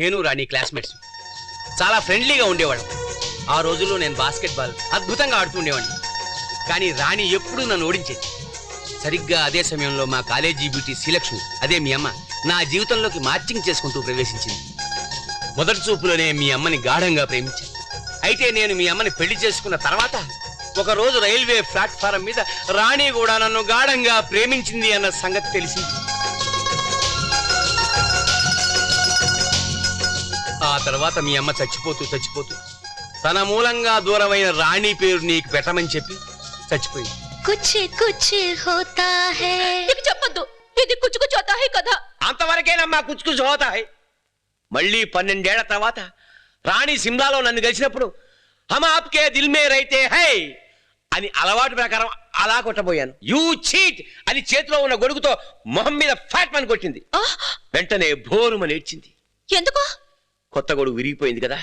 నేను రాణి క్లాస్మేట్స్ చాలా ఫ్రెండ్లీగా ఉండేవాడు. ఆ రోజుల్లో నేను బాస్కెట్బాల్ అద్భుతంగా ఆడుతూ ఉండేవాడిని. కానీ రాణి ఎప్పుడూ నన్ను ఓడించేది. సరిగ్గా అదే సమయంలో మా కాలేజీ బ్యూటీ శ్రీలక్ష్మి, అదే మీ అమ్మ, నా జీవితంలోకి మార్చింగ్ చేసుకుంటూ ప్రవేశించింది. మొదటి చూపులోనే మీ అమ్మని గాఢంగా ప్రేమించాను. అయితే నేను మీ అమ్మని పెళ్లి చేసుకున్న తర్వాత ఒకరోజు రైల్వే ప్లాట్ఫారం మీద రాణి కూడా నన్ను గాఢంగా ప్రేమించింది అన్న సంగతి తెలిసింది. ఆ తర్వాత మీ అమ్మ చచ్చిపోతూ తన మూలంగా దూరమైన రాణి పేరు నీకు పెట్టమని చెప్పి చచ్చిపోయింది. చెప్పొద్దు, ఇది కుచ్చు కుచ్చు హోతా హై కదా. అంతవరకేనమ్మా కుచ్చు కుచ్చు హోతా హై. మళ్ళీ 12 ఏళ్ల తర్వాత రాణి సిమ్లాలో నన్ను కలిసినప్పుడు హమ్ ఆప్కే దిల్ మే రైతే హై అని అలవాటు ప్రకారం అలా కొట్టబోయాను. యూ చీట్ అని చేతిలో ఉన్న గొడుగుతో మొహం మీద ఫ్యాట్ మని కొట్టింది. వెంటనే భోరుమని ఏడ్చింది. ఎందుకు? కొత్త గొడుగు విరిగిపోయింది కదా.